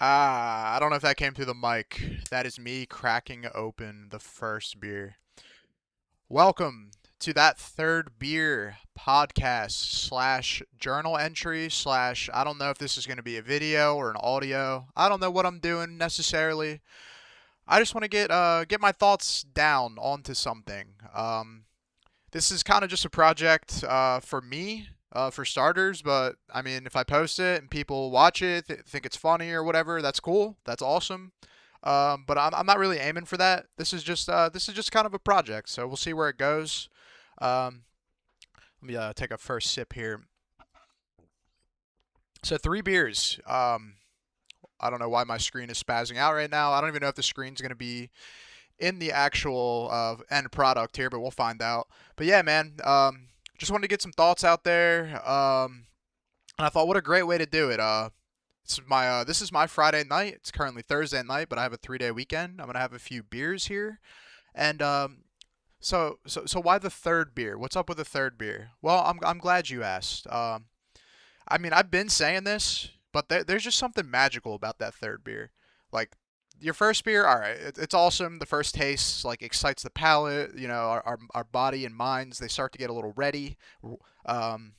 I don't know if that came through the mic. That is me cracking open the first beer. Welcome to that third beer podcast slash journal entry slash I don't know if this is going to be a video or an audio. I don't know what I'm doing necessarily. I just want to get my thoughts down onto something. This is kind of just a project for me, for starters. But I mean, if I post it and people watch it, think it's funny or whatever, that's cool. That's awesome. But I'm not really aiming for that. This is just kind of a project, so we'll see where it goes. Um, Let me take a first sip here. So three beers. I don't know why my screen is spazzing out right now. I don't even know if the screen's gonna be in the actual end product here, but we'll find out. But yeah, man, just wanted to get some thoughts out there, and I thought, what a great way to do it. This is my Friday night. It's currently Thursday night, but I have a 3-day weekend. I'm gonna have a few beers here, and so why the third beer? What's up with the third beer? Well, I'm glad you asked. I mean, I've been saying this, but there's just something magical about that third beer. Like your first beer, all right, it's awesome. The first taste like excites the palate. You know, our body and minds they start to get a little ready. Um,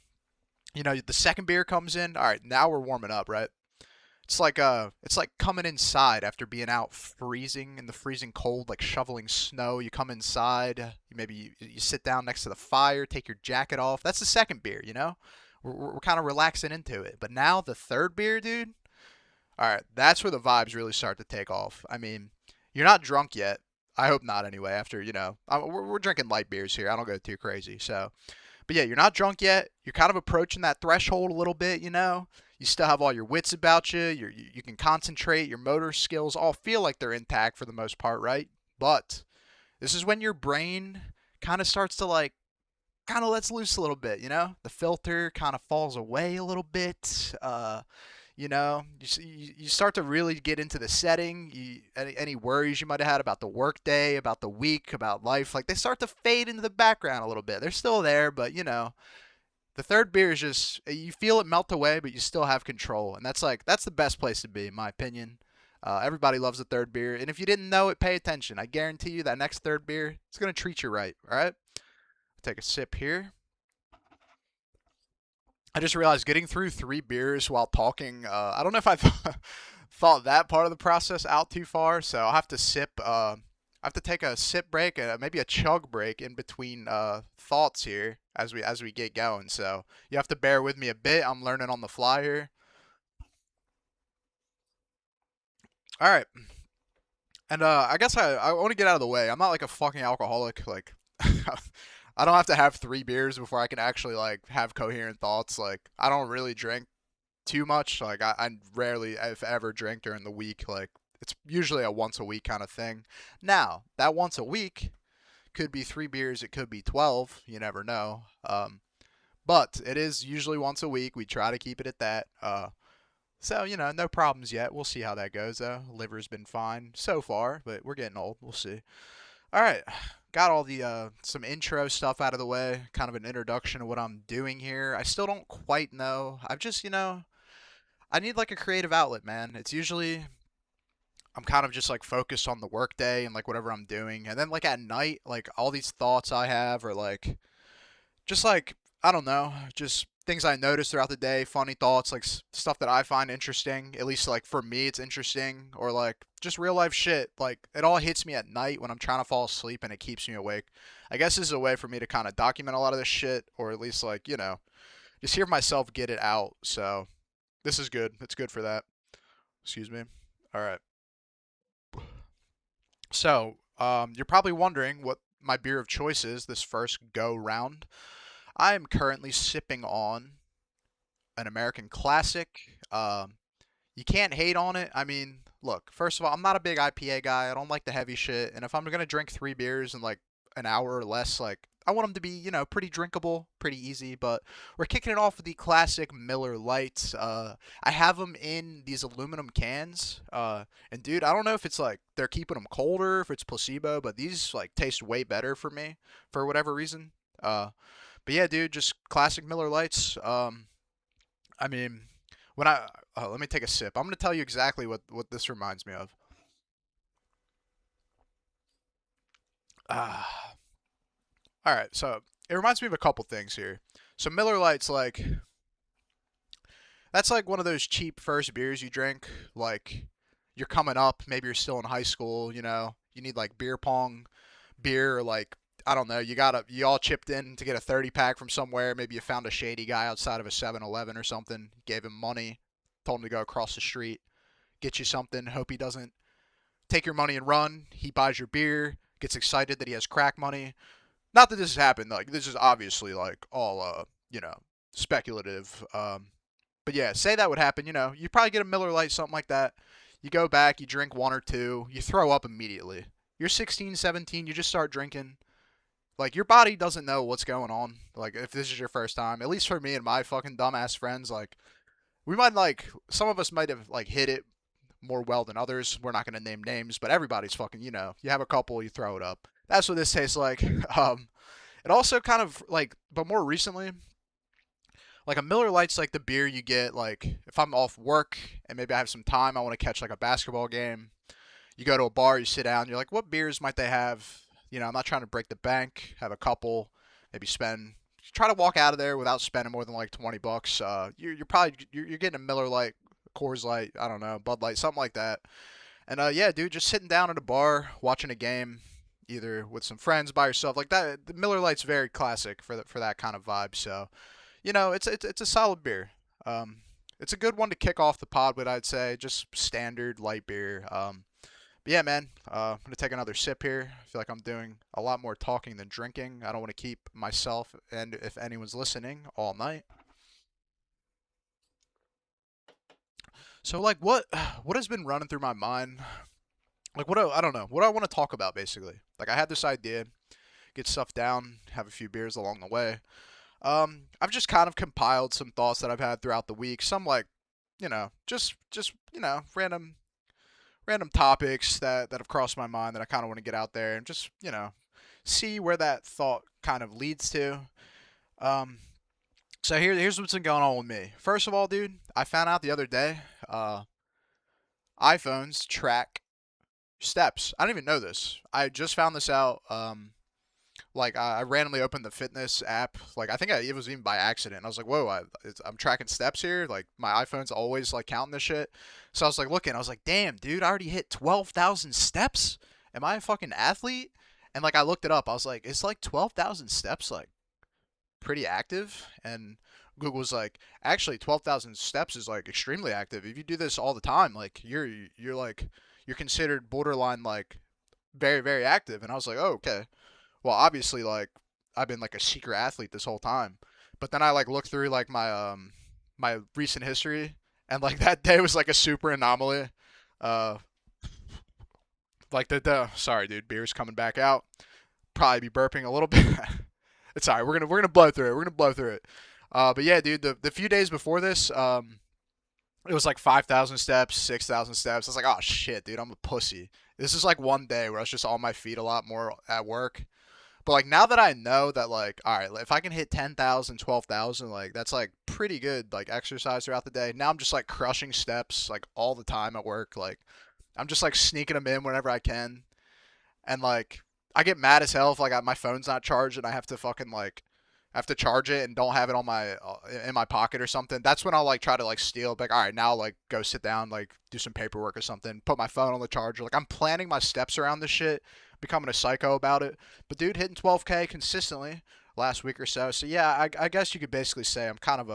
the second beer comes in. All right, now we're warming up, right? It's like coming inside after being out freezing in the freezing cold, like shoveling snow. You come inside, you sit down next to the fire, take your jacket off. That's the second beer, you know. We're kind of relaxing into it. But now the third beer, dude. All right, that's where the vibes really start to take off. I mean, you're not drunk yet. I hope not, anyway. After we're drinking light beers here. I don't go too crazy. So, but yeah, you're not drunk yet. You're kind of approaching that threshold a little bit. You still have all your wits about you. You can concentrate. Your motor skills all feel like they're intact for the most part, right? But this is when your brain kind of starts to like kind of lets loose a little bit. The filter kind of falls away a little bit. You start to really get into the setting. Any worries you might have had about the workday, about the week, about life, like they start to fade into the background a little bit. They're still there, but the third beer is just you feel it melt away, but you still have control, and that's the best place to be, in my opinion. Everybody loves the third beer, and if you didn't know it, pay attention. I guarantee you that next third beer, it's gonna treat you right. All right, take a sip here. I just realized getting through three beers while talking. I don't know if I thought that part of the process out too far, so I'll have to sip. I have to take a sip break, maybe a chug break in between thoughts here as we get going. So you have to bear with me a bit. I'm learning on the fly here. All right, and I guess I want to get out of the way. I'm not like a fucking alcoholic. Like I don't have to have three beers before I can actually like have coherent thoughts. Like I don't really drink too much. Like I rarely, if ever, drink during the week. Like it's usually a once a week kind of thing. Now that once a week could be three beers. It could be 12. You never know. But it is usually once a week. We try to keep it at that. So no problems yet. We'll see how that goes though. Liver's been fine so far, but we're getting old. We'll see. All right, got all the some intro stuff out of the way. Kind of an introduction to what I'm doing here. I still don't quite know. I've just I need like a creative outlet, man. It's usually I'm kind of just like focused on the workday and like whatever I'm doing, and then like at night, like all these thoughts I have are like just like I don't know, just things I notice throughout the day, funny thoughts, like stuff that I find interesting. At least like for me, it's interesting, or like just real life shit. Like it all hits me at night when I'm trying to fall asleep, and it keeps me awake. I guess this is a way for me to kind of document a lot of this shit, or at least like just hear myself get it out. So this is good. It's good for that. Excuse me. All right. So you're probably wondering what my beer of choice is this first go round. I am currently sipping on an American classic. You can't hate on it. I mean, look, first of all, I'm not a big IPA guy. I don't like the heavy shit. And if I'm gonna drink three beers in like an hour or less, like I want them to be, pretty drinkable, pretty easy. But we're kicking it off with the classic Miller Lite. I have them in these aluminum cans. And dude, I don't know if it's like they're keeping them colder, if it's placebo, but these like taste way better for me for whatever reason. But yeah, dude, just classic Miller Lights. I mean, when let me take a sip. I'm gonna tell you exactly what this reminds me of. Ah, all right. So it reminds me of a couple things here. So Miller Lite's like that's like one of those cheap first beers you drink. Like you're coming up, maybe you're still in high school. You need like beer pong beer or like I don't know, you all chipped in to get a 30 pack from somewhere. Maybe you found a shady guy outside of a 7-Eleven or something, gave him money, told him to go across the street, get you something, hope he doesn't take your money and run. He buys your beer, gets excited that he has crack money. Not that this has happened, like this is obviously like all speculative. But yeah, say that would happen, you probably get a Miller Lite, something like that. You go back, you drink one or two, you throw up immediately. You're 16, 17, you just start drinking. Like your body doesn't know what's going on. Like if this is your first time, at least for me and my fucking dumbass friends, like we might like some of us might have like hit it more well than others. We're not gonna name names, but everybody's fucking. You have a couple, you throw it up. That's what this tastes like. It also kind of like, but more recently, like a Miller Lite's like the beer you get like if I'm off work and maybe I have some time, I want to catch like a basketball game. You go to a bar, you sit down, you're like, what beers might they have? I'm not trying to break the bank. Have a couple, maybe try to walk out of there without spending more than like $20. You're probably you're getting a Miller Lite, Coors Light, I don't know, Bud Light, something like that. And yeah, dude, just sitting down at a bar watching a game, either with some friends by yourself, like that. The Miller Lite's very classic for that kind of vibe. So it's a solid beer. Um, it's a good one to kick off the pod with, I'd say, just standard light beer. But yeah, man, I'm gonna take another sip here. I feel like I'm doing a lot more talking than drinking. I don't want to keep myself and if anyone's listening all night. So like, what has been running through my mind? Like, I don't know. What do I want to talk about basically? Like, I had this idea, get stuff down, have a few beers along the way. I've just kind of compiled some thoughts that I've had throughout the week. Some like, just random topics that have crossed my mind that I kind of want to get out there and just see where that thought kind of leads to. Um, so here's what's been going on with me. First of all, dude, I found out the other day, iPhones track steps. I didn't even know this. I just found this out. Like I randomly opened the fitness app. Like I think it was even by accident. I was like, "Whoa, I'm tracking steps here." Like my iPhone's always like counting this shit. So I was like looking. I was like, "Damn, dude, I already hit 12,000 steps. Am I a fucking athlete?" And like I looked it up. I was like, "It's like 12,000 steps like pretty active?" And Google was like, "Actually, 12,000 steps is like extremely active. If you do this all the time, like you're like you're considered borderline like very very active." And I was like, "Oh, okay." Well, obviously, like I've been like a secret athlete this whole time. But then I like looked through like my recent history, and like that day was like a super anomaly. Uh, like the sorry, dude, beer's coming back out. Probably be burping a little bit. It's alright. We're gonna blow through it. We're gonna blow through it. But yeah, dude, the few days before this, it was like 5,000 steps, 6,000 steps. I was like, oh shit, dude, I'm a pussy. This is like one day where I was just on my feet a lot more at work. But like now that I know that like all right, if I can hit 10,000, 12,000, like that's like pretty good like exercise throughout the day. Now I'm just like crushing steps like all the time at work. Like I'm just like sneaking them in whenever I can. And like I get mad as hell if like my phone's not charged and I have to fucking like I have to charge it and don't have it on my in my pocket or something. That's when I'll like try to like steal. Like all right, now like go sit down, like do some paperwork or something. Put my phone on the charger. Like I'm planning my steps around this shit, becoming a psycho about it. But dude, hitting 12K consistently last week or so. So yeah, I guess you could basically say I'm kind of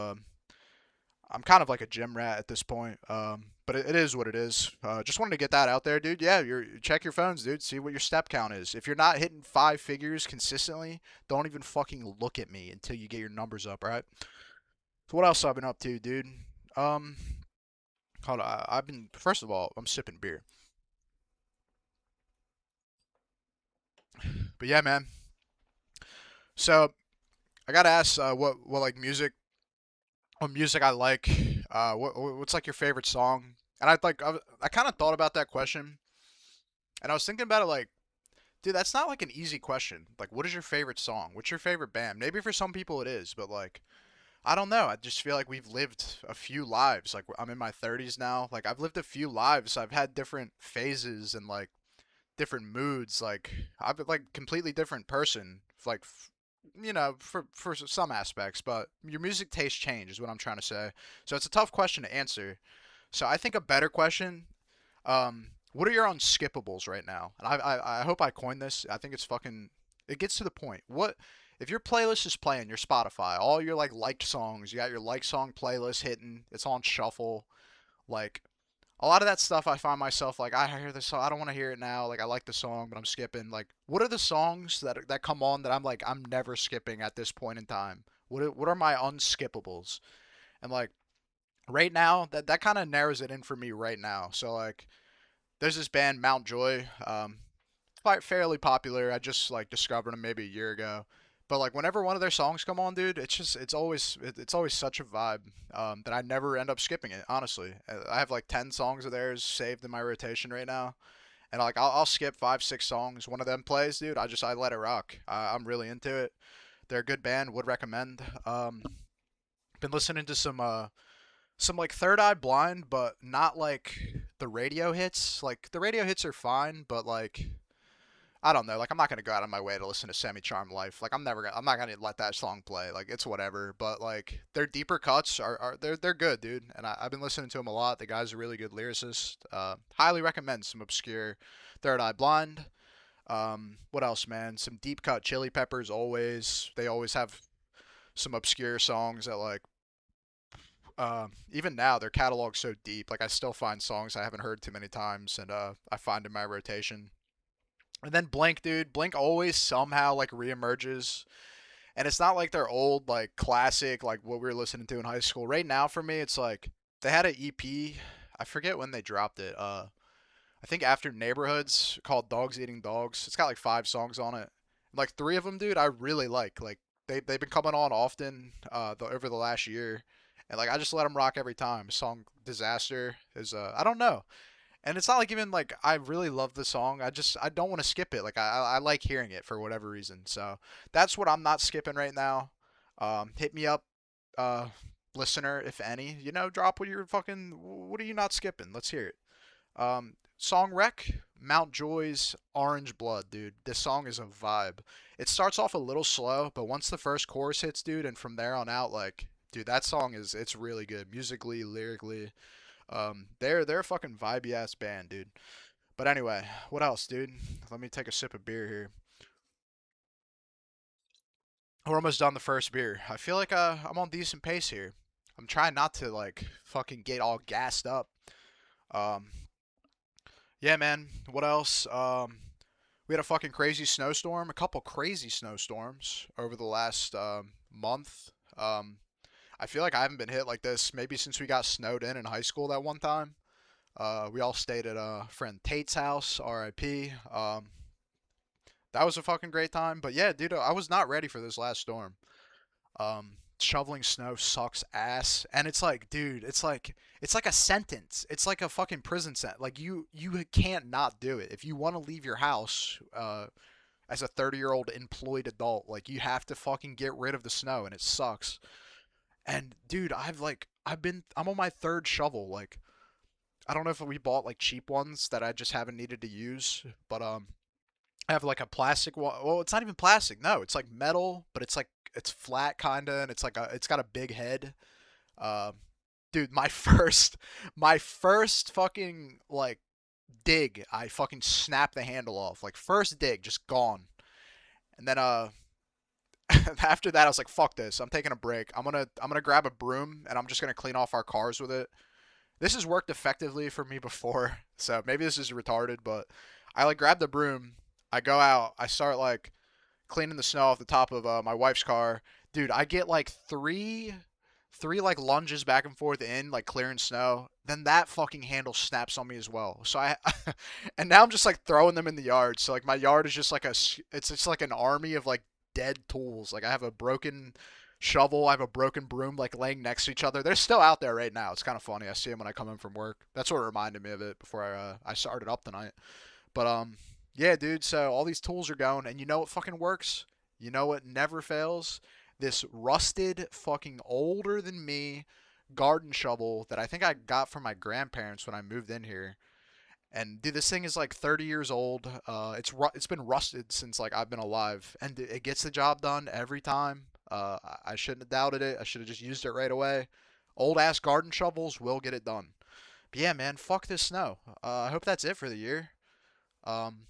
like a gym rat at this point. But it is what it is. Just wanted to get that out there, dude. Yeah, check your phones, dude. See what your step count is. If you're not hitting five figures consistently, don't even fucking look at me until you get your numbers up, right? So what else I've been up to, dude? Um, hold on. I've been first of all, I'm sipping beer. But yeah, man. So I gotta ask, what like what music I like. What's like your favorite song? And I kind of thought about that question, and I was thinking about it like, dude, that's not like an easy question. Like, what is your favorite song? What's your favorite band? Maybe for some people it is, but like, I don't know. I just feel like we've lived a few lives. Like I'm in my 30s now. Like I've lived a few lives. I've had different phases and like different moods. Like I've been like completely different person. Like for some aspects, but your music taste change is what I'm trying to say. So it's a tough question to answer. So I think a better question. What are your unskippables right now? And I hope I coined this. I think it's fucking. It gets to the point. What if your playlist is playing your Spotify, all your like liked songs? You got your like song playlist hitting. It's on shuffle. Like a lot of that stuff, I find myself like I hear this song. I don't want to hear it now. Like I like the song, but I'm skipping. Like what are the songs that come on that I'm like I'm never skipping at this point in time? What are my unskippables? And like right now, that kind of narrows it in for me right now. So like there's this band Mount Joy, quite fairly popular. I just like discovered them maybe a year ago, but like whenever one of their songs come on, dude, it's always such a vibe that I never end up skipping it. Honestly, I have like 10 songs of theirs saved in my rotation right now, and like I'll skip 5 6 songs. One of them plays, dude. I let it rock. I'm really into it. They're a good band. Would recommend. Been listening to some like Third Eye Blind, but not like the radio hits. Like the radio hits are fine, but like I don't know. Like I'm not gonna go out of my way to listen to Semi Charm Life. Like I'm not gonna let that song play. Like it's whatever. But like their deeper cuts are they're good, dude. And I've been listening to them a lot. The guy's a really good lyricist. Highly recommend some obscure Third Eye Blind. What else, man? Some deep cut Chili Peppers. Always they always have some obscure songs that like even now their catalog's so deep. Like I still find songs I haven't heard too many times, and I find in my rotation. And then Blink, dude. Blink always somehow like reemerges, and it's not like they're old like classic like what we were listening to in high school. Right now for me, it's like they had an EP. I forget when they dropped it. I think after Neighborhoods called Dogs Eating Dogs. It's got like 5 songs on it. Like 3 of them, dude, I really like. Like they've been coming on often over the last year, and like I just let them rock every time. Song Disaster is I don't know, and it's not like even like I really love the song. I don't want to skip it. Like I like hearing it for whatever reason. So that's what I'm not skipping right now. Hit me up, uh, listener, if any. Drop what are you not skipping? Let's hear it. Song rec, Mount Joy's Orange Blood, dude. This song is a vibe. It starts off a little slow, but once the first chorus hits, dude, and from there on out, like, dude, that song it's really good musically, lyrically. They're a fucking vibey ass band, dude. But anyway, what else, dude? Let me take a sip of beer here. We're almost done the first beer. I feel like I'm on decent pace here. I'm trying not to like fucking get all gassed up. Um, yeah, man. What else? We had a fucking crazy snowstorm, a couple crazy snowstorms over the last month. I feel like I haven't been hit like this maybe since we got snowed in high school that one time. We all stayed at a friend Tate's house, R.I.P. That was a fucking great time. But yeah, dude, I was not ready for this last storm. Shoveling snow sucks ass, and it's like, dude, it's like a sentence. It's like a fucking prison sentence. Like you can't not do it if you want to leave your house. As a 30-year-old employed adult, like you have to fucking get rid of the snow, and it sucks. And dude, I'm on my third shovel. Like I don't know if we bought like cheap ones that I just haven't needed to use, but I have like a plastic one. Well, it's not even plastic. No, it's like metal, but it's flat kinda, and it's got a big head. Um, dude, my first fucking like dig, I fucking snapped the handle off. Like first dig, just gone. And then after that, I was like, fuck this. I'm taking a break. I'm gonna grab a broom and I'm just gonna clean off our cars with it. This has worked effectively for me before, so maybe this is retarded, but I like grab the broom, I go out, I start like cleaning the snow off the top of my wife's car. Dude, I get like three like lunges back and forth in like clearing snow. Then that fucking handle snaps on me as well. So I and now I'm just like throwing them in the yard. So like my yard is just like it's just like an army of like dead tools. Like I have a broken shovel, I have a broken broom like laying next to each other. They're still out there right now. It's kind of funny. I see them when I come in from work. That's what reminded me of it before I started up tonight. But yeah, dude. So all these tools are going, and you know what fucking works? You know what never fails? this rusted, fucking older than me garden shovel that I think I got from my grandparents when I moved in here. And dude, this thing is like 30 years old. It's been rusted since like I've been alive, and it gets the job done every time. I shouldn't have doubted it. I should have just used it right away. Old ass garden shovels will get it done. But yeah, man, fuck this snow. I hope that's it for the year. Um,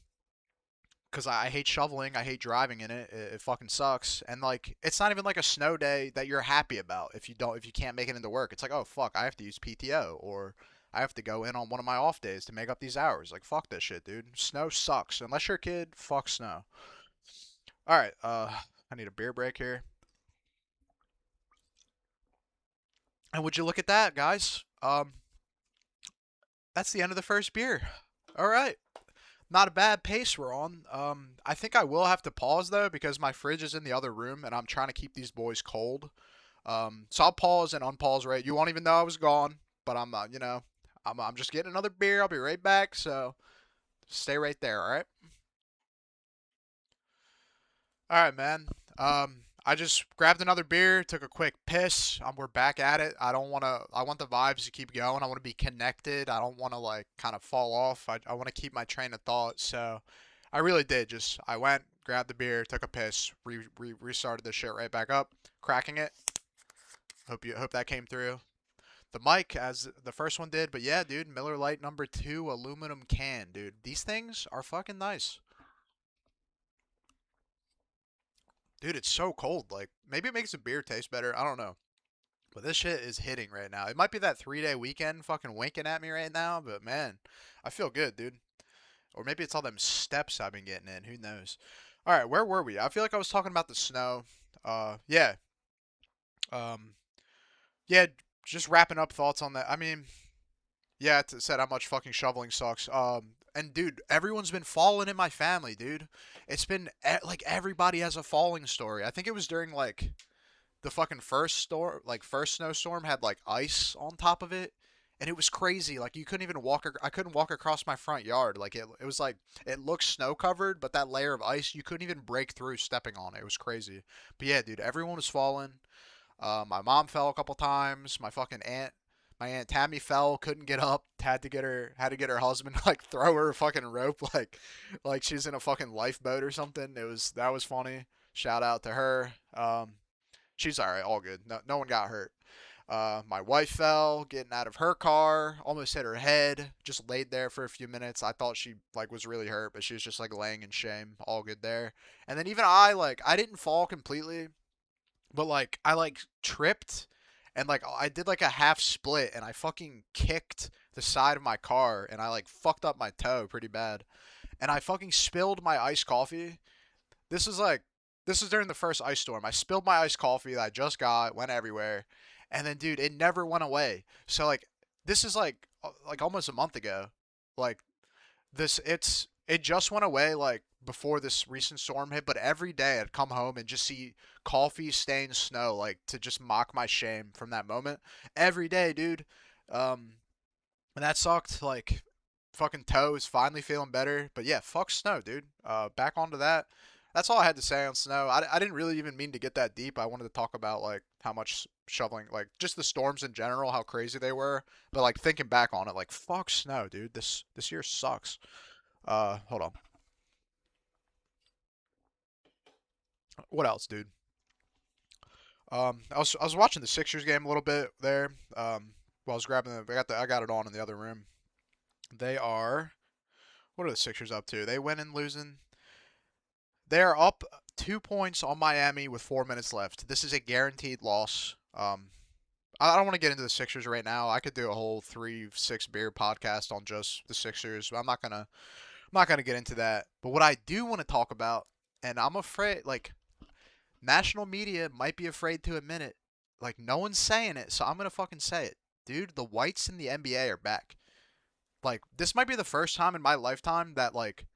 because I hate shoveling. I hate driving in it. It fucking sucks. And like, it's not even like a snow day that you're happy about if you can't make it into work. It's like, oh fuck, I have to use PTO or I have to go in on one of my off days to make up these hours. Like, fuck this shit, dude. Snow sucks. Unless you're a kid, fuck snow. All right, I need a beer break here. And would you look at that, guys? That's the end of the first beer. All right. Not a bad pace we're on. I think I will have to pause though because my fridge is in the other room and I'm trying to keep these boys cold. So I'll pause and unpause right. You won't even know I was gone, but I'm just getting another beer. I'll be right back. So stay right there. All right. All right, man. I just grabbed another beer, took a quick piss. We're back at it. I don't want to. I want the vibes to keep going. I want to be connected. I don't want to like kind of fall off. I want to keep my train of thought. So, I really did. Just I went, grabbed the beer, took a piss, restarted the shit right back up, cracking it. Hope that came through. The mic as the first one did, but yeah, dude, Miller Lite number two, aluminum can, dude. These things are fucking nice. Dude, it's so cold. Like, maybe it makes the beer taste better. I don't know. But this shit is hitting right now. It might be that 3 day weekend fucking winking at me right now, but man, I feel good, dude. Or maybe it's all them steps I've been getting in. Who knows? All right, where were we? I feel like I was talking about the snow. Yeah. Um, yeah, just wrapping up thoughts on that. I mean, yeah, it said how much fucking shoveling sucks. And dude, everyone's been falling in my family, dude. It's been like everybody has a falling story. I think it was during like the fucking first storm, like first snowstorm had like ice on top of it, and it was crazy. Like you couldn't even walk. I couldn't walk across my front yard. Like it was like it looked snow covered, but that layer of ice you couldn't even break through stepping on it. It was crazy. But yeah, dude, everyone was falling. My mom fell a couple times. My aunt Tammy fell, couldn't get up. Had to get her husband like throw her a fucking rope like she's in a fucking lifeboat or something. That was funny. Shout out to her. She's all right, all good. No one got hurt. My wife fell getting out of her car, almost hit her head. Just laid there for a few minutes. I thought she like was really hurt, but she was just like laying in shame. All good there. And then even I didn't fall completely, but like I like tripped and like I did like a half split and I fucking kicked the side of my car and I like fucked up my toe pretty bad. And I fucking spilled my iced coffee. This is like this is during the first ice storm. I spilled my iced coffee that I just got, went everywhere. And then dude, it never went away. So like this is like almost a month ago. Like it just went away like before this recent storm hit, but every day I'd come home and just see coffee stained snow like to just mock my shame from that moment. Every day, dude. Um and that sucked. Like fucking toe is finally feeling better. But yeah, fuck snow, dude. Back onto that. That's all I had to say on snow. I didn't really even mean to get that deep. I wanted to talk about like how much shoveling, like just the storms in general, how crazy they were. But like thinking back on it, like fuck snow, dude. This year sucks. Hold on. What else, dude? I was watching the Sixers game a little bit there. While I was grabbing I got it on in the other room. They are what are the Sixers up to? They went in losing. They're up 2 points on Miami with 4 minutes left. This is a guaranteed loss. I don't want to get into the Sixers right now. I could do a whole 3-6 beer podcast on just the Sixers. But I'm not gonna get into that. But what I do want to talk about, and I'm afraid, like national media might be afraid to admit it. Like no one's saying it, so I'm gonna fucking say it, dude. The whites in the NBA are back. Like this might be the first time in my lifetime that like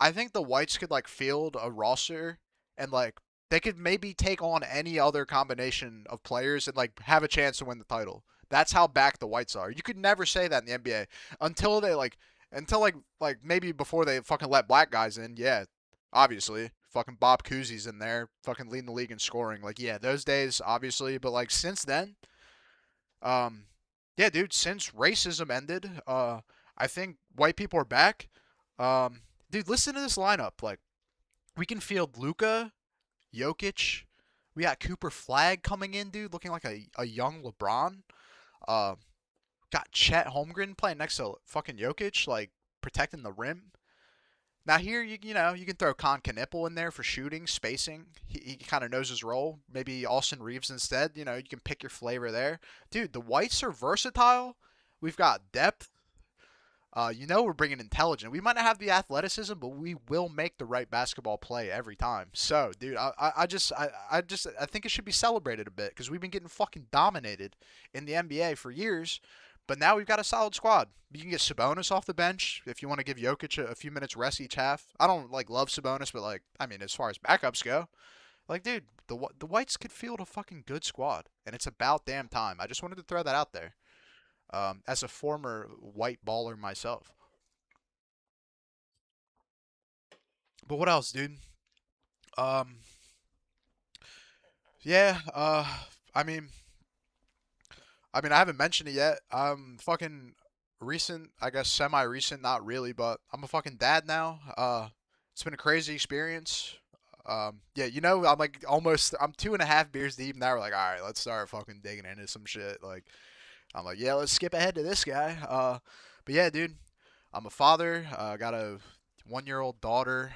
I think the whites could like field a roster and like they could maybe take on any other combination of players and like have a chance to win the title. That's how back the whites are. You could never say that in the NBA until they like until like maybe before they fucking let black guys in. Yeah, obviously. fucking Bob Cousy's in there, fucking leading the league in scoring. Like, yeah, those days, obviously, but like since then, um, yeah, dude, since racism ended, I think white people are back. Dude, listen to this lineup. Like, we can field Luca, Jokic. We got Cooper Flag coming in, dude, looking like a young LeBron. Uh, got Chet Holmgren playing next to fucking Jokic, like protecting the rim. Now here, you can throw Con Knipple in there for shooting, spacing. He kind of knows his role. Maybe Austin Reeves instead. You can pick your flavor there. Dude, the whites are versatile. We've got depth. We're bringing intelligence. We might not have the athleticism, but we will make the right basketball play every time. So, dude, I think it should be celebrated a bit because we've been getting fucking dominated in the NBA for years. But now we've got a solid squad. You can get Sabonis off the bench if you want to give Jokic a few minutes rest each half. I don't like love Sabonis, but like I mean, as far as backups go, like dude, the Whites could field a fucking good squad, and it's about damn time. I just wanted to throw that out there. As a former white baller myself. But what else, dude? Um, yeah. I mean, I haven't mentioned it yet. Fucking recent, I guess semi-recent, not really, but I'm a fucking dad now. It's been a crazy experience. Yeah, I'm like I'm 2.5 beers deep now. We're like, all right, let's start fucking digging into some shit. Like, I'm like, yeah, let's skip ahead to this guy. But yeah, dude, I'm a father. Got a 1-year-old daughter.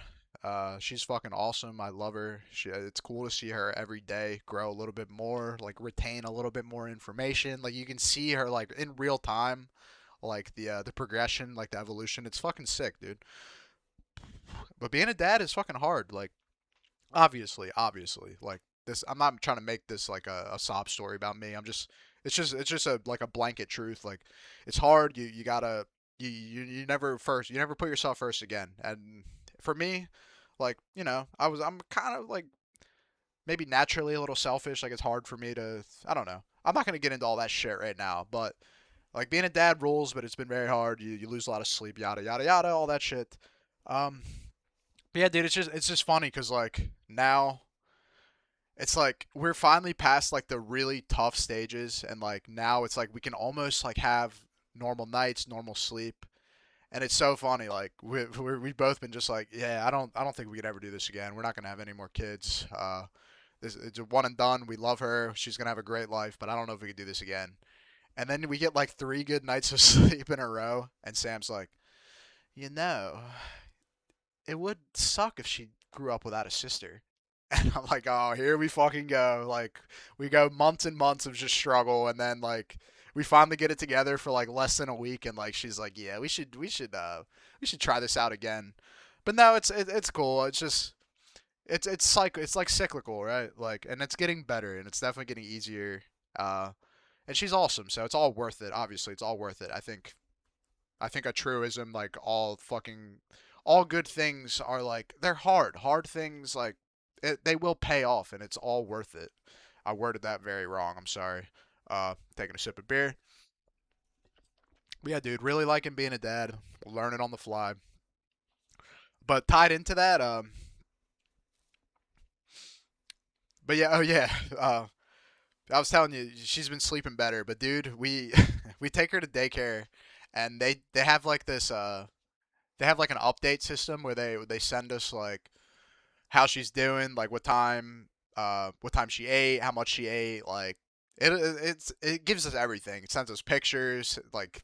She's fucking awesome. I love her. It's cool to see her every day grow a little bit more, like retain a little bit more information. Like you can see her like in real time, like the progression, like the evolution. It's fucking sick, dude. But being a dad is fucking hard. Like obviously, like this. I'm not trying to make this like a sob story about me. It's just a like a blanket truth. Like it's hard. You gotta you you never put yourself first again. And for me, like I'm kind of like maybe naturally a little selfish. Like it's hard for me to I don't know. I'm not gonna get into all that shit right now, but like being a dad rules, but it's been very hard. You lose a lot of sleep, yada yada yada, all that shit. Um, but yeah, dude, it's just funny because like now it's like we're finally past like the really tough stages, and like now it's like we can almost like have normal nights, normal sleep, and it's so funny. Like we've both been just like, yeah, I don't think we could ever do this again. We're not gonna have any more kids. It's a one and done. We love her. She's gonna have a great life, but I don't know if we could do this again. And then we get like 3 good nights of sleep in a row, and Sam's like, you know, it would suck if she grew up without a sister. And I'm like, oh, here we fucking go. Like, we go months and months of just struggle, and then like we finally get it together for like less than a week, and like she's like, yeah, we should try this out again. But no, it's cool. It's just it's like cyclical, right? Like, and it's getting better, and it's definitely getting easier. Uh, and she's awesome, so it's all worth it. Obviously, it's all worth it. I think a truism, like all good things are like they're hard. Hard things like they will pay off, and it's all worth it. I worded that very wrong. I'm sorry. Taking a sip of beer. But yeah, dude, really liking being a dad, learning on the fly. But tied into that, but yeah, oh yeah, I was telling you, she's been sleeping better. But dude, we we take her to daycare, and they have like this they have like an update system where they send us like how she's doing, like what time she ate, how much she ate, like it gives us everything. It sends us pictures, like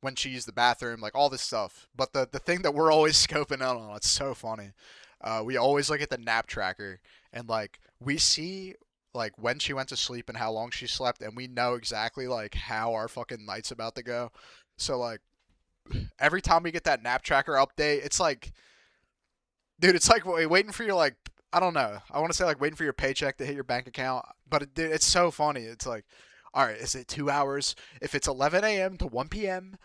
when she used the bathroom, like all this stuff. But the thing that we're always scoping out on, it's so funny. We always look at the nap tracker, and like we see like when she went to sleep and how long she slept, and we know exactly like how our fucking night's about to go. So like every time we get that nap tracker update, it's like, dude, it's like waiting for your like I don't know. I want to say like waiting for your paycheck to hit your bank account, but dude, it's so funny. It's like, all right, is it 2 hours? If it's 11 a.m. to 1 p.m.,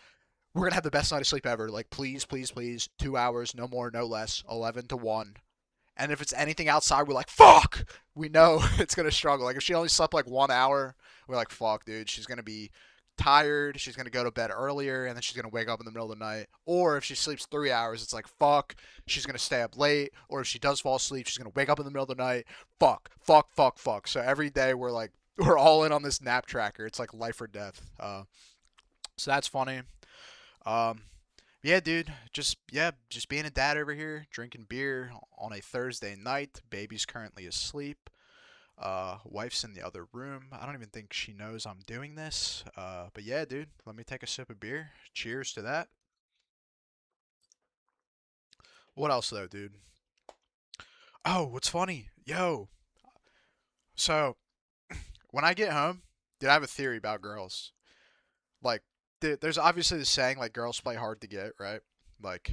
we're gonna have the best night of sleep ever. Like, please, please, please, 2 hours, no more, no less. 11 to 1. And if it's anything outside, we're like, fuck. We know it's gonna struggle. Like if she only slept like 1 hour, we're like, fuck, dude, she's gonna be tired, she's gonna go to bed earlier, and then she's gonna wake up in the middle of the night. Or if she sleeps 3 hours, it's like fuck, she's gonna stay up late. Or if she does fall asleep, she's gonna wake up in the middle of the night. Fuck, fuck, fuck, fuck. So every day we're like we're all in on this nap tracker. It's like life or death. So that's funny. Um, yeah, dude. Just being a dad over here, drinking beer on a Thursday night. Baby's currently asleep. Wife's in the other room. I don't even think she knows I'm doing this. But yeah, dude. Let me take a sip of beer. Cheers to that. What else though, dude? Oh, what's funny? Yo. So when I get home, dude, I have a theory about girls. Like, there's obviously the saying like girls play hard to get, right? Like,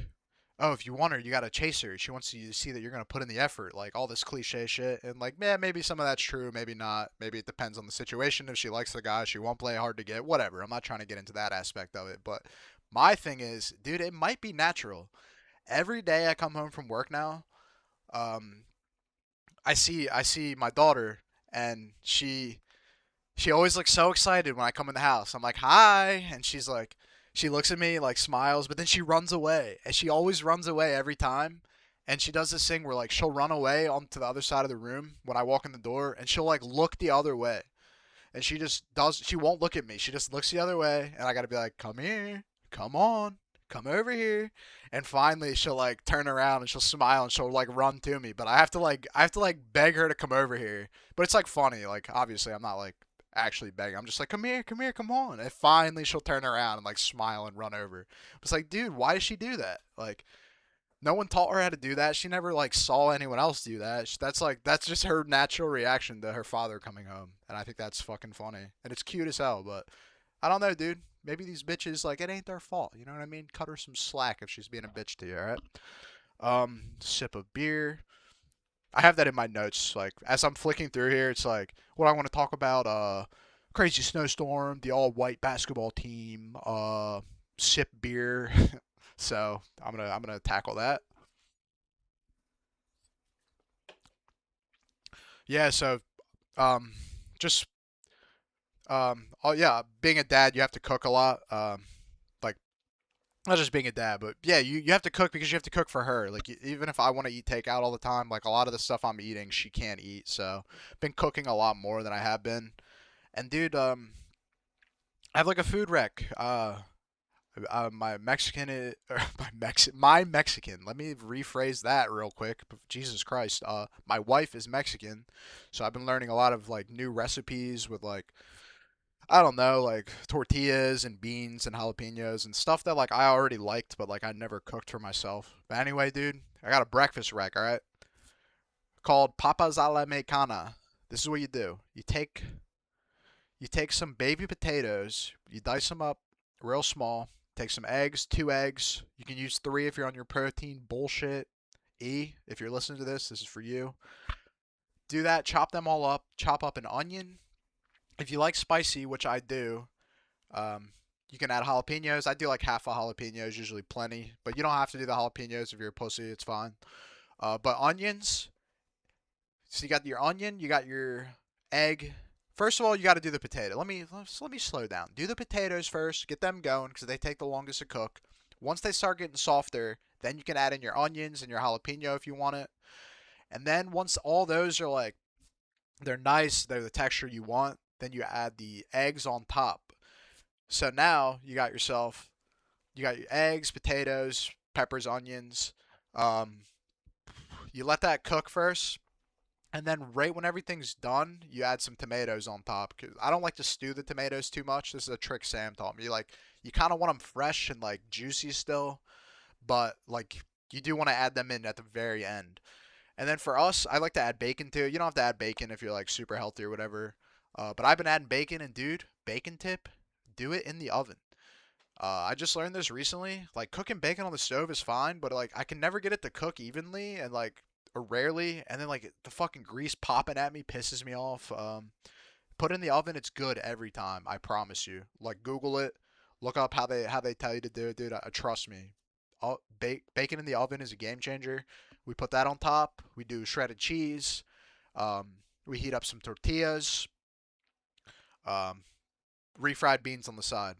oh, if you want her, you gotta chase her. She wants you to see that you're gonna put in the effort, like all this cliche shit. And like, man, maybe some of that's true, maybe not. Maybe it depends on the situation. If she likes the guy, she won't play hard to get. Whatever. I'm not trying to get into that aspect of it, but my thing is, dude, it might be natural. Every day I come home from work now, um, I see my daughter, and she always looks so excited when I come in the house. I'm like, hi. And she looks at me, like smiles, but then she runs away. And she always runs away every time. And she does this thing where like she'll run away onto the other side of the room when I walk in the door and she'll like look the other way. And she won't look at me. She just looks the other way. And I got to be like, come here, come on, come over here. And finally she'll like turn around and she'll smile and she'll like run to me. But I have to like beg her to come over here. But it's like funny. Like obviously I'm not like actually begging. I'm just like, come here, come here, come on. And finally she'll turn around and like smile and run over. It's like, dude, why does she do that? Like, no one taught her how to do that. She never like saw anyone else do that. That's just her natural reaction to her father coming home. And I think that's fucking funny. And it's cute as hell, but I don't know, dude. Maybe these bitches like it ain't their fault. You know what I mean? Cut her some slack if she's being a bitch to you, alright? Sip of beer. I have that in my notes. Like as I'm flicking through here, it's like what I want to talk about. Crazy snowstorm, the all white basketball team. Sip beer. So I'm gonna tackle that. Yeah. So um, just oh yeah, being a dad, you have to cook a lot. Like not just being a dad, but yeah, you have to cook because you have to cook for her. Like even if I want to eat takeout all the time, like a lot of the stuff I'm eating, she can't eat. So been cooking a lot more than I have been. And dude, I have like a food wreck. My Mexican or my Mexican. Let me rephrase that real quick. Jesus Christ. My wife is Mexican, so I've been learning a lot of like new recipes with like I don't know, like tortillas and beans and jalapenos and stuff that like I already liked, but like I never cooked for myself. But anyway, dude, I got a breakfast rack. All right, called Papas a la Mexicana. This is what you do. You take some baby potatoes, you dice them up real small. Take some eggs, 2 eggs. You can use three if you're on your protein bullshit. If you're listening to this is for you. Do that, chop them all up, chop up an onion. If you like spicy, which I do, um, you can add jalapenos. I do like half a jalapenos, usually plenty. But you don't have to do the jalapenos if you're a pussy, it's fine. But onions, so you got your onion, you got your egg. First of all, you got to do the potato. Let me slow down. Do the potatoes first. Get them going because they take the longest to cook. Once they start getting softer, then you can add in your onions and your jalapeno if you want it. And then once all those are like they're nice, they're the texture you want, then you add the eggs on top. So now you got your eggs, potatoes, peppers, onions. Um, you let that cook first. And then right when everything's done, you add some tomatoes on top. Cause I don't like to stew the tomatoes too much. This is a trick Sam taught me. Like you kind of want them fresh and like juicy still, but like you do want to add them in at the very end. And then for us, I like to add bacon too. You don't have to add bacon if you're like super healthy or whatever. But I've been adding bacon, and dude, bacon tip, do it in the oven. I just learned this recently. Like cooking bacon on the stove is fine, but like I can never get it to cook evenly and like or rarely, and then like the fucking grease popping at me pisses me off. Put it in the oven, it's good every time. I promise you. Like Google it, look up how they tell you to do it, dude. Trust me. Bacon in the oven is a game changer. We put that on top. We do shredded cheese. Um, we heat up some tortillas. Um, refried beans on the side.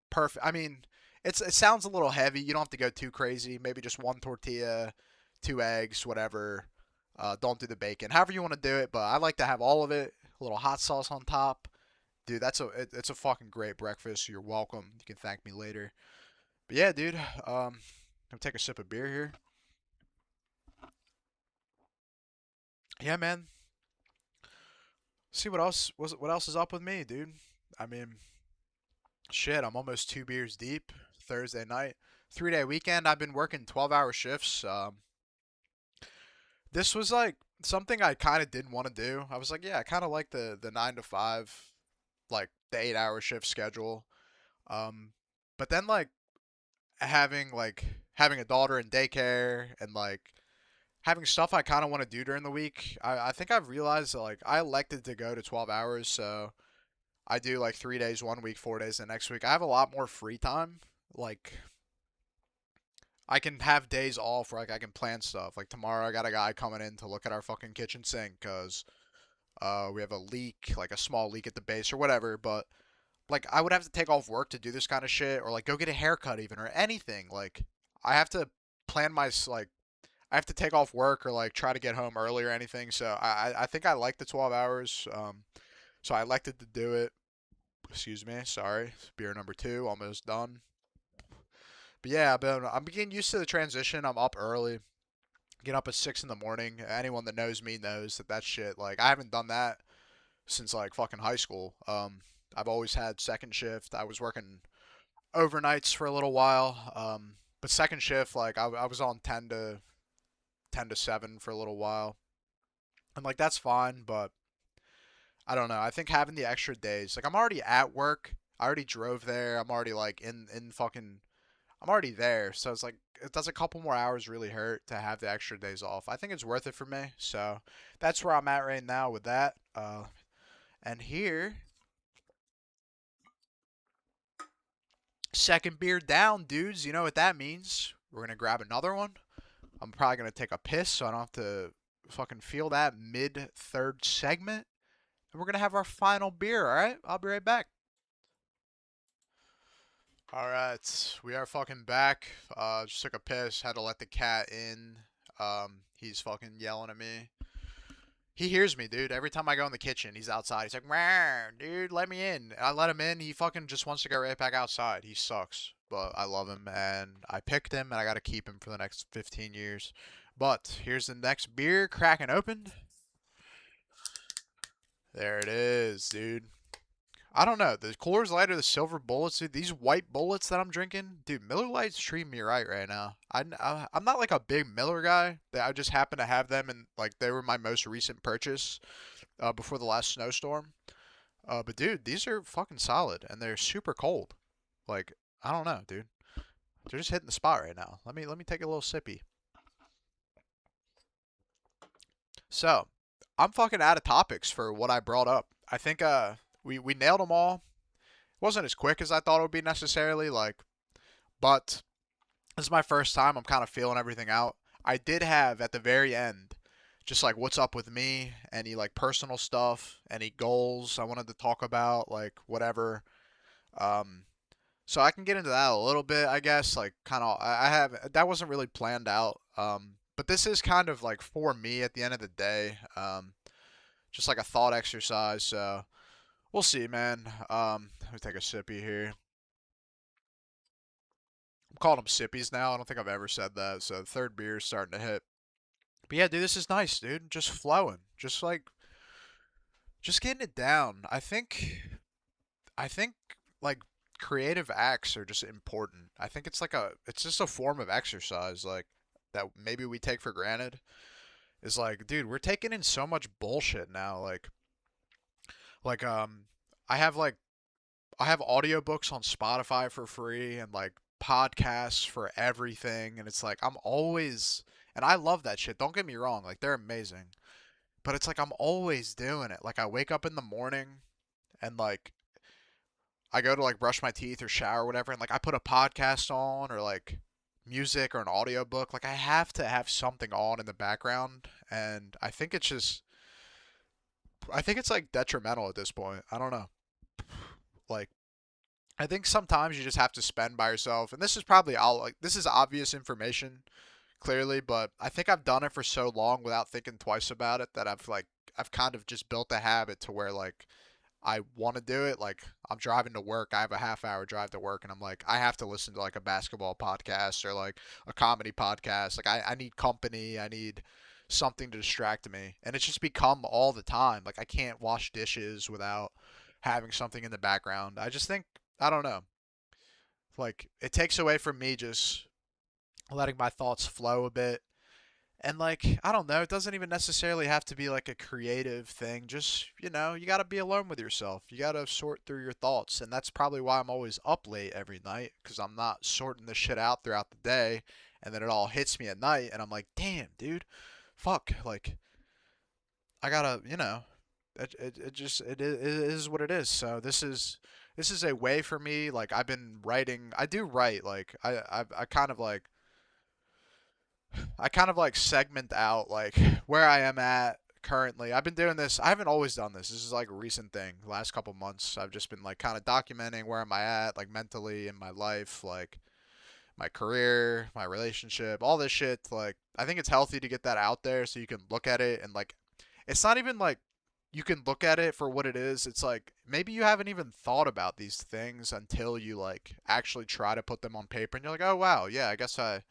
Perfect. I mean, it sounds a little heavy. You don't have to go too crazy. Maybe just one tortilla, two eggs, whatever. Don't do the bacon. However you want to do it, but I like to have all of it. A little hot sauce on top. Dude, it's a fucking great breakfast. You're welcome. You can thank me later. But yeah, dude. I'm take a sip of beer here. Yeah, man. See what else is up with me, dude. I mean, shit, I'm almost 2 beers deep. Thursday night, 3 day weekend. I've been working 12-hour shifts. This was like something I kind of didn't want to do. I was like, yeah, I kind of like the 9 to 5, like the 8-hour shift schedule. Um, but then having a daughter in daycare and like having stuff I kind of want to do during the week. I think I've realized that like I elected to go to 12 hours, so I do like 3 days one week, 4 days the next week. I have a lot more free time. Like I can have days off where like I can plan stuff. Like tomorrow, I got a guy coming in to look at our fucking kitchen sink because we have a leak, like a small leak at the base or whatever. But like I would have to take off work to do this kind of shit, or like go get a haircut even, or anything. Like I have to plan my like I have to take off work or like try to get home early or anything. So I think I like the 12 hours. So I elected to do it. Excuse me. Sorry. Beer number two, almost done. But yeah, I'm getting used to the transition. I'm up early. Get up at 6 in the morning. Anyone that knows me knows that shit. Like I haven't done that since like fucking high school. I've always had second shift. I was working overnights for a little while. But second shift, like I was on 10 to 7 for a little while, and like that's fine. But I don't know. I think having the extra days, like I'm already at work. I already drove there. I'm already like in fucking I'm already there, so it's like it does a couple more hours really hurt to have the extra days off. I think it's worth it for me, so that's where I'm at right now with that. And here, second beer down, dudes. You know what that means? We're gonna grab another one. I'm probably gonna take a piss, so I don't have to fucking feel that mid third segment. And we're gonna have our final beer. All right, I'll be right back. All right, we are fucking back. Just took a piss. Had to let the cat in. He's fucking yelling at me. He hears me, dude. Every time I go in the kitchen, he's outside. He's like, "Meow, dude, let me in." I let him in. He fucking just wants to go right back outside. He sucks, but I love him, and I picked him, and I gotta keep him for the next 15 years. But here's the next beer, cracking open. There it is, dude. I don't know. The Coors Light or the silver bullets, dude. These white bullets that I'm drinking, dude. Miller Lite's treating me right now. I'm not like a big Miller guy. I just happen to have them, and like they were my most recent purchase before the last snowstorm. But dude, these are fucking solid, and they're super cold. Like I don't know, dude. They're just hitting the spot right now. Let me take a little sippy. So I'm fucking out of topics for what I brought up. I think we nailed them all. Wasn't as quick as I thought it would be necessarily, like, but this is my first time. I'm kind of feeling everything out. I did have at the very end just like what's up with me, any like personal stuff, any goals I wanted to talk about, like whatever. Um, so I can get into that a little bit, I guess. Like, kind of, I have that wasn't really planned out. But this is kind of like for me at the end of the day. Just like a thought exercise. So we'll see, man. Let me take a sippy here. I'm calling them sippies now. I don't think I've ever said that. So the third beer is starting to hit. But yeah, dude, this is nice, dude. Just flowing. Just getting it down. I think like creative acts are just important. I think it's just a form of exercise like that maybe we take for granted. Is like, dude, we're taking in so much bullshit now. Like I have like I have audiobooks on Spotify for free and like podcasts for everything, and it's like I'm always and I love that shit. Don't get me wrong, like they're amazing. But it's like I'm always doing it. Like I wake up in the morning and like I go to like brush my teeth or shower or whatever, and like I put a podcast on or like music or an audiobook. Like I have to have something on in the background, and I think it's like detrimental at this point. I don't know. Like I think sometimes you just have to spend by yourself, and this is probably all like this is obvious information clearly, but I think I've done it for so long without thinking twice about it that I've kind of just built a habit to where like I want to do it. Like I'm driving to work, I have a half hour drive to work, and I'm like I have to listen to like a basketball podcast or like a comedy podcast. Like I need company, I need something to distract me, and it's just become all the time. Like I can't wash dishes without having something in the background. I just think I don't know. Like it takes away from me just letting my thoughts flow a bit. And like, I don't know, it doesn't even necessarily have to be like a creative thing. Just, you got to be alone with yourself. You got to sort through your thoughts. And that's probably why I'm always up late every night because I'm not sorting this shit out throughout the day. And then it all hits me at night. And I'm like, damn, dude, fuck. Like, I gotta, it is what it is. So this is a way for me. Like, I've been writing, I do write. Like, I kind of like segment out like where I am at currently. I've been doing this. I haven't always done this. This is like a recent thing. The last couple months, I've just been like kind of documenting where am I at, like mentally in my life, like my career, my relationship, all this shit. Like I think it's healthy to get that out there so you can look at it and like it's not even like you can look at it for what it is. It's like maybe you haven't even thought about these things until you like actually try to put them on paper and you're like, "Oh wow, yeah, I guess I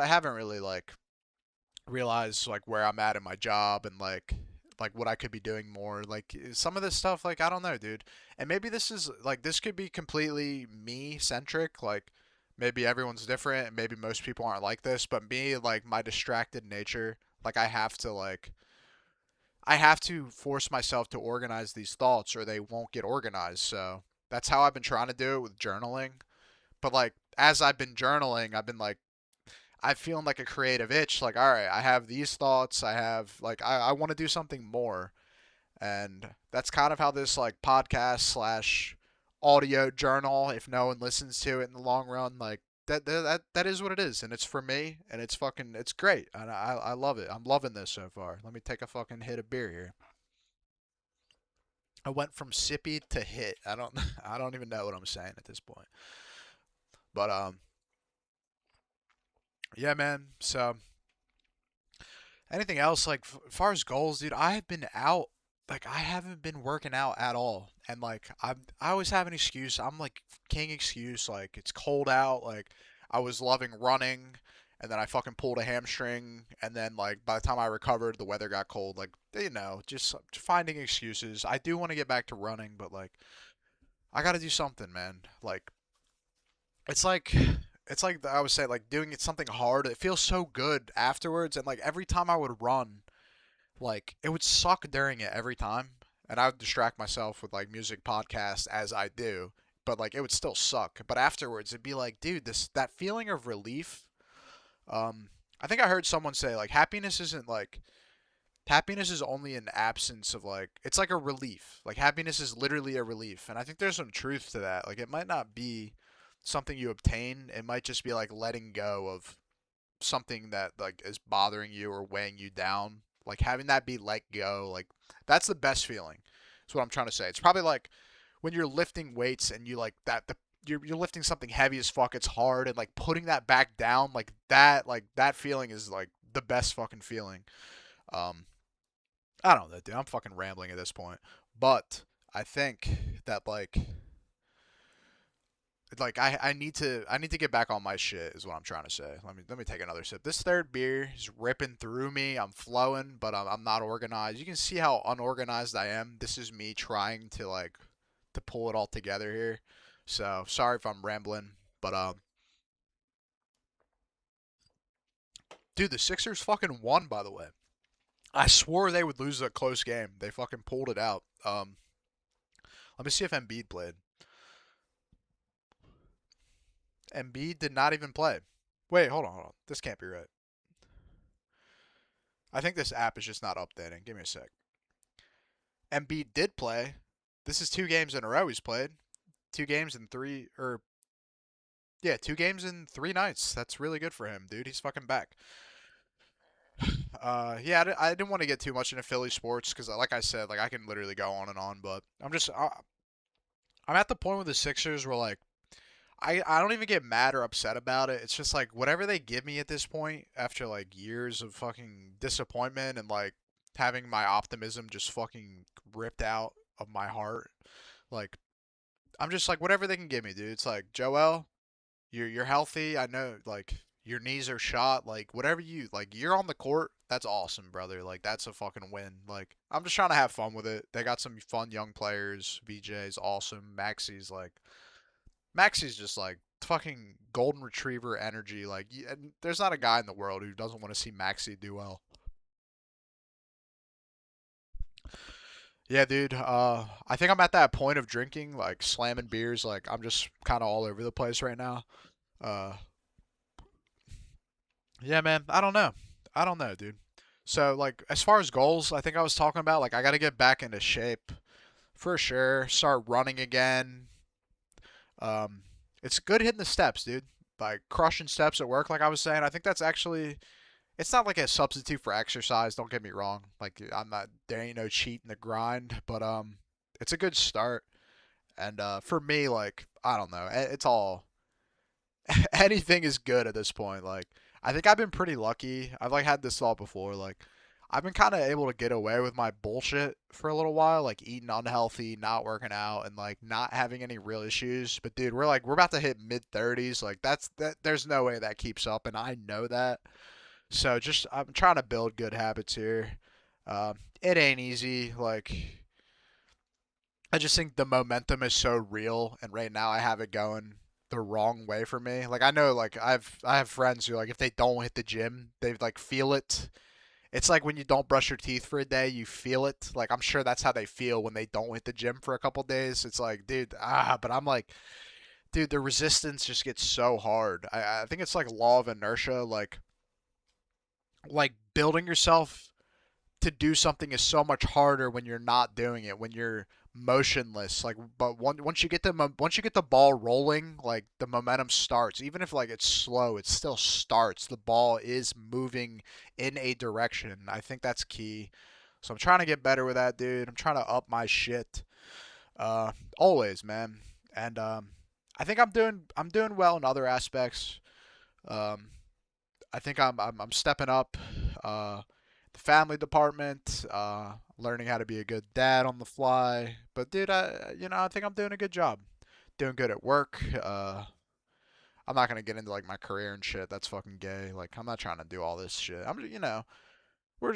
haven't really like realize like where I'm at in my job and like what I could be doing more. Like some of this stuff, like I don't know, dude. And maybe this is like this could be completely me centric. Like maybe everyone's different and maybe most people aren't like this, but me, like my distracted nature, like I have to force myself to organize these thoughts or they won't get organized. So that's how I've been trying to do it with journaling. But like as I've been journaling, I've been like I'm feeling like a creative itch. Like, all right, I have these thoughts. I have like I want to do something more, and that's kind of how this like podcast slash audio journal. If no one listens to it in the long run, like that is what it is, and it's for me, and it's great, and I love it. I'm loving this so far. Let me take a fucking hit of beer here. I went from sippy to hit. I don't I don't even know what I'm saying at this point, but yeah, man. So anything else, like as far as goals, dude, I have been out. Like I haven't been working out at all, and like I always have an excuse. I'm like king excuse. Like it's cold out. Like I was loving running, and then I fucking pulled a hamstring, and then like by the time I recovered, the weather got cold. Like just finding excuses. I do want to get back to running, but like I got to do something, man. Like it's like I was saying, like doing it something hard. It feels so good afterwards, and like every time I would run like it would suck during it every time, and I would distract myself with like music podcasts as I do, but like it would still suck. But afterwards, it'd be like, dude, this that feeling of relief. Um, I think I heard someone say like happiness is only an absence of like it's like a relief. Like happiness is literally a relief, and I think there's some truth to that. Like it might not be something you obtain. It might just be like letting go of something that like is bothering you or weighing you down, like having that be let go, like that's the best feeling. That's what I'm trying to say. It's probably like when you're lifting weights and you like that you're lifting something heavy as fuck, it's hard, and like putting that back down like that feeling is like the best fucking feeling. Um, I don't know, dude. I'm fucking rambling at this point, but I think that I need to get back on my shit is what I'm trying to say. Let me take another sip. This third beer is ripping through me. I'm flowing, but I'm not organized. You can see how unorganized I am. This is me trying to pull it all together here. So sorry if I'm rambling, but dude, the Sixers fucking won, by the way. I swore they would lose a close game. They fucking pulled it out. Let me see if Embiid played. Embiid did not even play. Wait, hold on. This can't be right. I think this app is just not updating. Give me a sec. Embiid did play. This is 2 games in a row he's played. 2 games in three, or yeah, 2 games in 3 nights. That's really good for him, dude. He's fucking back. Yeah, I didn't want to get too much into Philly sports because, like I said, like I can literally go on and on, but I'm at the point with the Sixers where like I don't even get mad or upset about it. It's just like whatever they give me at this point after like years of fucking disappointment and like having my optimism just fucking ripped out of my heart. Like I'm just like whatever they can give me, dude. It's like Joel, you're healthy. I know like your knees are shot. Like whatever you like, you're on the court. That's awesome, brother. Like that's a fucking win. Like I'm just trying to have fun with it. They got some fun young players. VJ's awesome. Maxi's just like fucking golden retriever energy. Like there's not a guy in the world who doesn't want to see Maxi do well. Yeah, dude. I think I'm at that point of drinking, like slamming beers. Like I'm just kind of all over the place right now. Uh, yeah, man. I don't know. I don't know, dude. So like as far as goals, I think I was talking about like I got to get back into shape for sure. Start running again. Um, it's good hitting the steps, dude. Like crushing steps at work, like I was saying. I think that's actually it's not like a substitute for exercise. Don't get me wrong. Like I'm not there ain't no cheat in the grind, but it's a good start. And for me, like I don't know, it's all anything is good at this point. Like I think I've been pretty lucky. I've like had this thought before. Like I've been kind of able to get away with my bullshit for a little while, like eating unhealthy, not working out, and like not having any real issues. But dude, we're about to hit mid 30s. Like that. There's no way that keeps up, and I know that. So just I'm trying to build good habits here. It ain't easy. Like I just think the momentum is so real, and right now I have it going the wrong way for me. Like I know, like I have friends who like if they don't hit the gym, they like feel it. It's like when you don't brush your teeth for a day, you feel it. Like I'm sure that's how they feel when they don't hit the gym for a couple days. It's like, dude, but I'm like, dude, the resistance just gets so hard. I think it's like law of inertia. Like building yourself to do something is so much harder when you're not doing it, when you're motionless. Like, but once you get the ball rolling, like the momentum starts. Even if like it's slow, it still starts. The ball is moving in a direction. I think that's key. So I'm trying to get better with that, dude. I'm trying to up my shit. Always, man. And I think I'm doing well in other aspects. Um, I think I'm stepping up the family department, learning how to be a good dad on the fly. But dude, I think I'm doing a good job. Doing good at work. I'm not gonna get into like my career and shit. That's fucking gay. Like I'm not trying to do all this shit. We're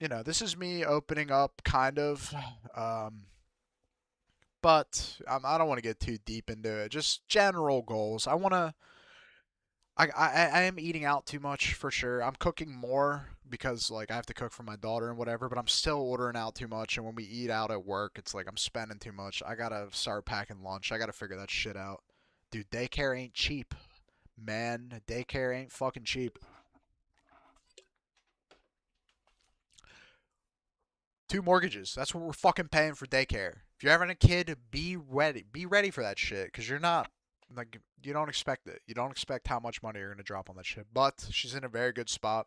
this is me opening up kind of. Um, but I don't want to get too deep into it. Just general goals. I am eating out too much for sure. I'm cooking more because like I have to cook for my daughter and whatever, but I'm still ordering out too much. And when we eat out at work, it's like I'm spending too much. I gotta start packing lunch. I gotta figure that shit out. Dude, daycare ain't cheap, man. Daycare ain't fucking cheap. Two mortgages. That's what we're fucking paying for daycare. If you're having a kid, be ready. Be ready for that shit, cause you're not like you don't expect it. You don't expect how much money you're gonna drop on that shit. But she's in a very good spot.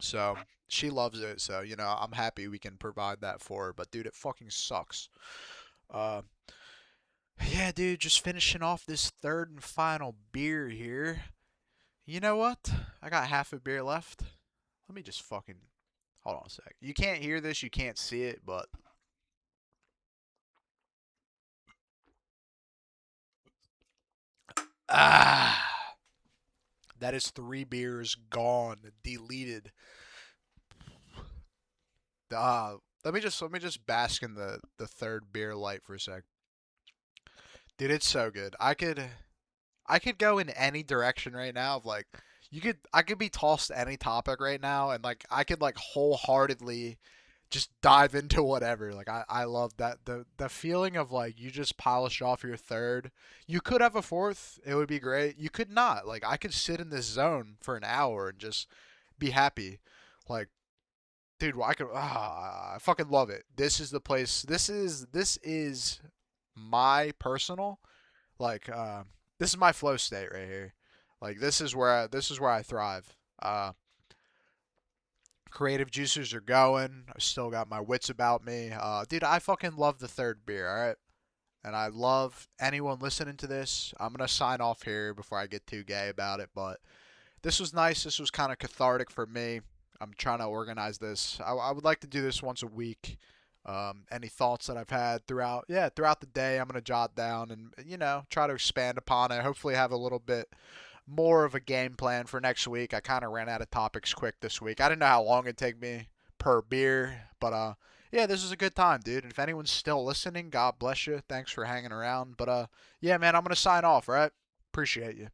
So she loves it. So I'm happy we can provide that for her. But dude, it fucking sucks. Uh, yeah, dude, just finishing off this third and final beer here. You know what? I got half a beer left. Let me just fucking hold on a sec. You can't hear this, you can't see it, but ah, that is three beers gone, deleted. Uh, let me just bask in the third beer light for a sec. Dude, it's so good. I could go in any direction right now of like I could be tossed any topic right now and like I could like wholeheartedly just dive into whatever. Like I love that the feeling of like you just polish off your third. You could have a fourth, it would be great. You could not. Like I could sit in this zone for an hour and just be happy. Like dude, I fucking love it. This is the place. This is my personal like this is my flow state right here. Like this is where I thrive. Creative juices are going. I still got my wits about me. Dude, I fucking love the third beer. All right, and I love anyone listening to this. I'm gonna sign off here before I get too gay about it, but this was nice. This was kind of cathartic for me. I'm trying to organize this. I would like to do this once a week. Any thoughts that I've had throughout the day, I'm gonna jot down and try to expand upon it. Hopefully, have a little bit more of a game plan for next week. I kind of ran out of topics quick this week. I didn't know how long it'd take me per beer, but yeah, this is a good time, dude. And if anyone's still listening, God bless you. Thanks for hanging around. But yeah, man, I'm gonna sign off. Right? Appreciate you.